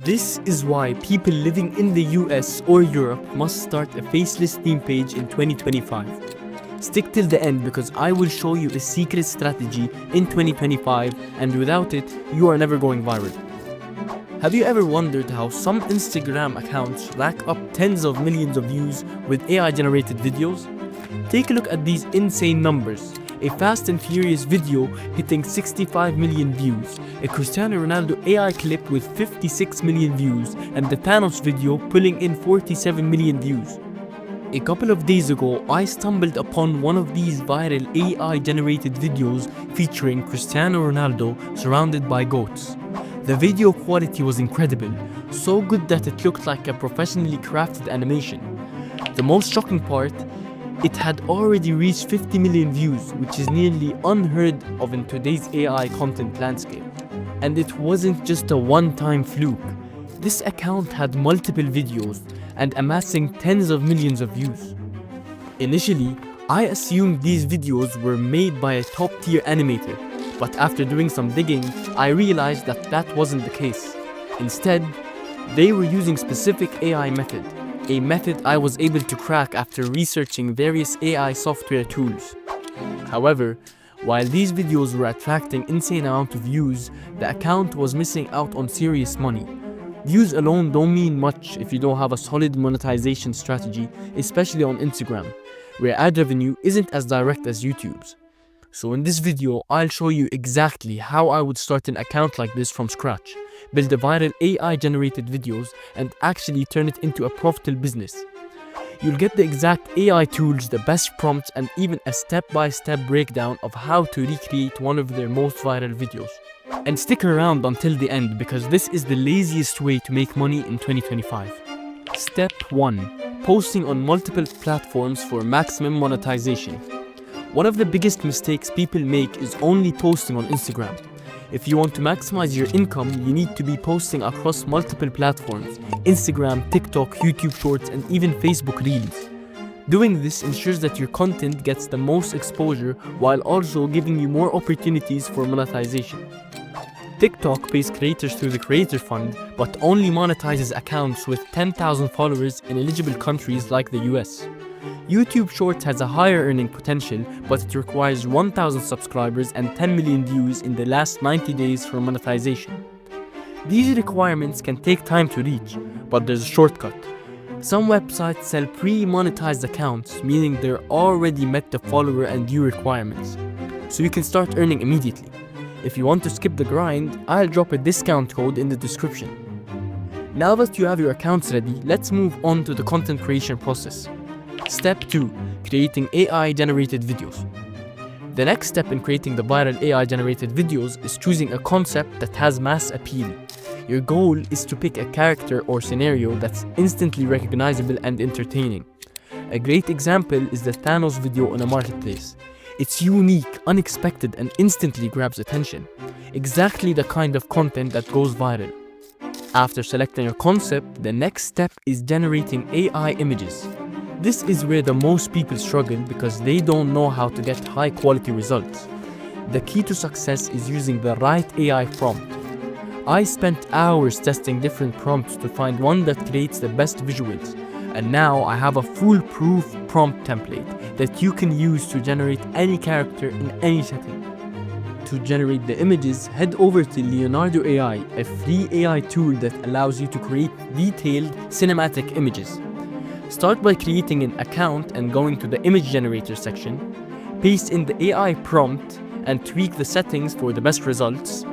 This is why people living in the US or Europe must start a faceless theme page in 2025. Stick till the end because I will show you a secret strategy in 2025, and without it, you are never going viral. Have you ever wondered how some Instagram accounts rack up tens of millions of views with AI-generated videos? Take a look at these insane numbers. A Fast and Furious video hitting 65 million views, a Cristiano Ronaldo AI clip with 56 million views, and the Thanos video pulling in 47 million views. A couple of days ago, I stumbled upon one of these viral AI-generated videos featuring Cristiano Ronaldo surrounded by goats. The video quality was incredible, so good that it looked like a professionally crafted animation. The most shocking part, it had already reached 50 million views, which is nearly unheard of in today's AI content landscape. And it wasn't just a one-time fluke. This account had multiple videos and amassing tens of millions of views. Initially, I assumed these videos were made by a top-tier animator, but after doing some digging, I realized that that wasn't the case. Instead, they were using specific AI method, a method I was able to crack after researching various AI software tools. However, while these videos were attracting insane amount of views, the account was missing out on serious money. Views alone don't mean much if you don't have a solid monetization strategy, especially on Instagram, where ad revenue isn't as direct as YouTube's. So in this video, I'll show you exactly how I would start an account like this from scratch, build a viral AI-generated videos, and actually turn it into a profitable business. You'll get the exact AI tools, the best prompts, and even a step-by-step breakdown of how to recreate one of their most viral videos. And stick around until the end because this is the laziest way to make money in 2025. Step 1. Posting on multiple platforms for maximum monetization. One of the biggest mistakes people make is only posting on Instagram. If you want to maximize your income, you need to be posting across multiple platforms: Instagram, TikTok, YouTube Shorts, and even Facebook Reels. Doing this ensures that your content gets the most exposure while also giving you more opportunities for monetization. TikTok pays creators through the Creator Fund, but only monetizes accounts with 10,000 followers in eligible countries like the US. YouTube Shorts has a higher earning potential, but it requires 1,000 subscribers and 10 million views in the last 90 days for monetization. These requirements can take time to reach, but there's a shortcut. Some websites sell pre-monetized accounts, meaning they're already met the follower and view requirements, so you can start earning immediately. If you want to skip the grind, I'll drop a discount code in the description. Now that you have your accounts ready, let's move on to the content creation process. Step 2. Creating AI-generated videos. The next step in creating the viral AI-generated videos is choosing a concept that has mass appeal. Your goal is to pick a character or scenario that's instantly recognizable and entertaining. A great example is the Thanos video on a marketplace. It's unique, unexpected, and instantly grabs attention. Exactly the kind of content that goes viral. After selecting a concept, the next step is generating AI images. This is where the most people struggle because they don't know how to get high quality results. The key to success is using the right AI prompt. I spent hours testing different prompts to find one that creates the best visuals, and now I have a foolproof prompt template that you can use to generate any character in any setting. To generate the images, head over to Leonardo AI, a free AI tool that allows you to create detailed cinematic images. Start by creating an account and going to the image generator section. Paste in the AI prompt and tweak the settings for the best results.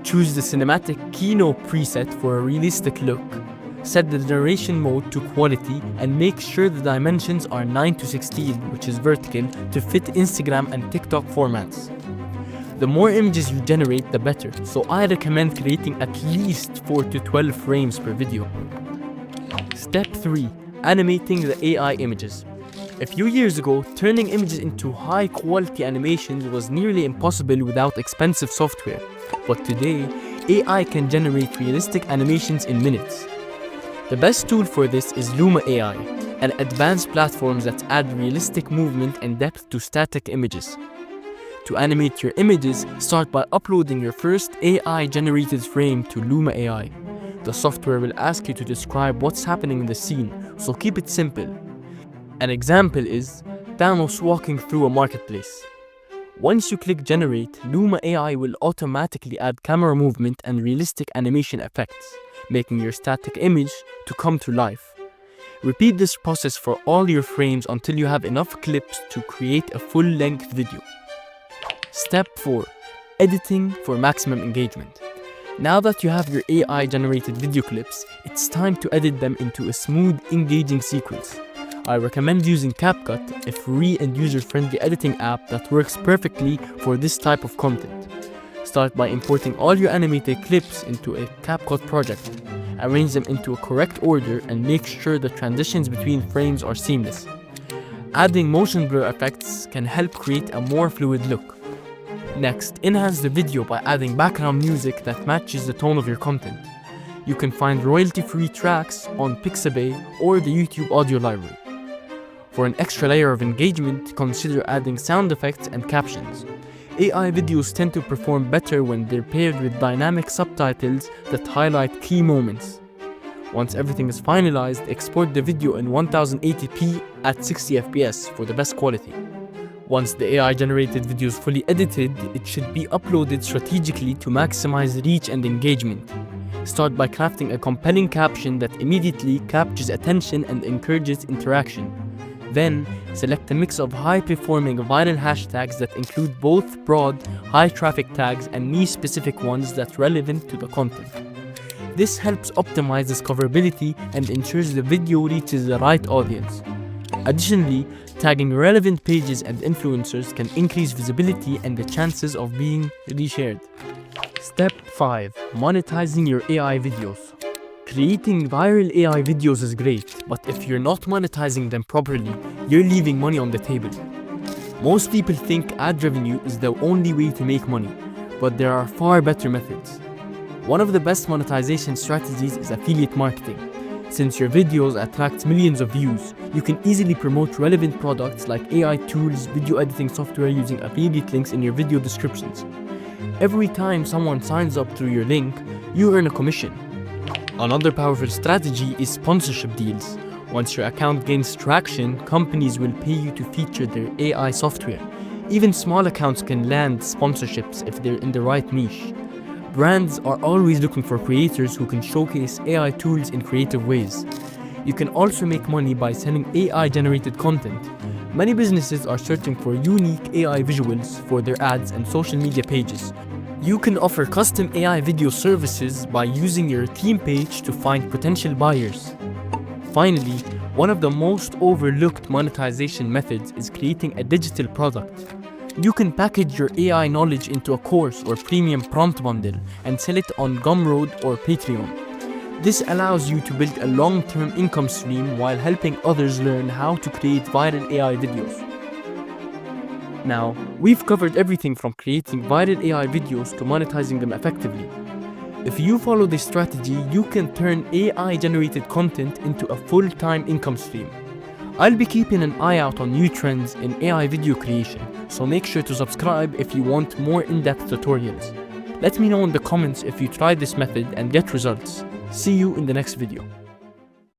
Choose the cinematic keynote preset for a realistic look. Set the generation mode to quality and make sure the dimensions are 9:16, which is vertical, to fit Instagram and TikTok formats. The more images you generate, the better, so I recommend creating at least 4 to 12 frames per video. Step 3. Animating the AI images. A few years ago, turning images into high-quality animations was nearly impossible without expensive software. But today, AI can generate realistic animations in minutes. The best tool for this is Luma AI, an advanced platform that adds realistic movement and depth to static images. To animate your images, start by uploading your first AI-generated frame to Luma AI. The software will ask you to describe what's happening in the scene, so keep it simple. An example is Thanos walking through a marketplace. Once you click Generate, Luma AI will automatically add camera movement and realistic animation effects, making your static image to come to life. Repeat this process for all your frames until you have enough clips to create a full-length video. Step 4. Editing for maximum engagement. Now that you have your AI-generated video clips, it's time to edit them into a smooth, engaging sequence. I recommend using CapCut, a free and user-friendly editing app that works perfectly for this type of content. Start by importing all your animated clips into a CapCut project. Arrange them into a correct order and make sure the transitions between frames are seamless. Adding motion blur effects can help create a more fluid look. Next, enhance the video by adding background music that matches the tone of your content. You can find royalty-free tracks on Pixabay or the YouTube audio library. For an extra layer of engagement, consider adding sound effects and captions. AI videos tend to perform better when they're paired with dynamic subtitles that highlight key moments. Once everything is finalized, export the video in 1080p at 60 fps for the best quality. Once the AI-generated video is fully edited, it should be uploaded strategically to maximize reach and engagement. Start by crafting a compelling caption that immediately captures attention and encourages interaction. Then, select a mix of high-performing viral hashtags that include both broad, high-traffic tags and niche-specific ones that are relevant to the content. This helps optimize discoverability and ensures the video reaches the right audience. Additionally, tagging relevant pages and influencers can increase visibility and the chances of being reshared. Step 5. Monetizing your AI videos. Creating viral AI videos is great, but if you're not monetizing them properly, you're leaving money on the table. Most people think ad revenue is the only way to make money, but there are far better methods. One of the best monetization strategies is affiliate marketing. Since your videos attract millions of views, you can easily promote relevant products like AI tools, video editing software using affiliate links in your video descriptions. Every time someone signs up through your link, you earn a commission. Another powerful strategy is sponsorship deals. Once your account gains traction, companies will pay you to feature their AI software. Even small accounts can land sponsorships if they're in the right niche. Brands are always looking for creators who can showcase AI tools in creative ways. You can also make money by selling AI-generated content. Many businesses are searching for unique AI visuals for their ads and social media pages. You can offer custom AI video services by using your team page to find potential buyers. Finally, one of the most overlooked monetization methods is creating a digital product. You can package your AI knowledge into a course or premium prompt bundle and sell it on Gumroad or Patreon. This allows you to build a long-term income stream while helping others learn how to create viral AI videos. Now, we've covered everything from creating viral AI videos to monetizing them effectively. If you follow this strategy, you can turn AI-generated content into a full-time income stream. I'll be keeping an eye out on new trends in AI video creation, so make sure to subscribe if you want more in-depth tutorials. Let me know in the comments if you tried this method and get results. See you in the next video.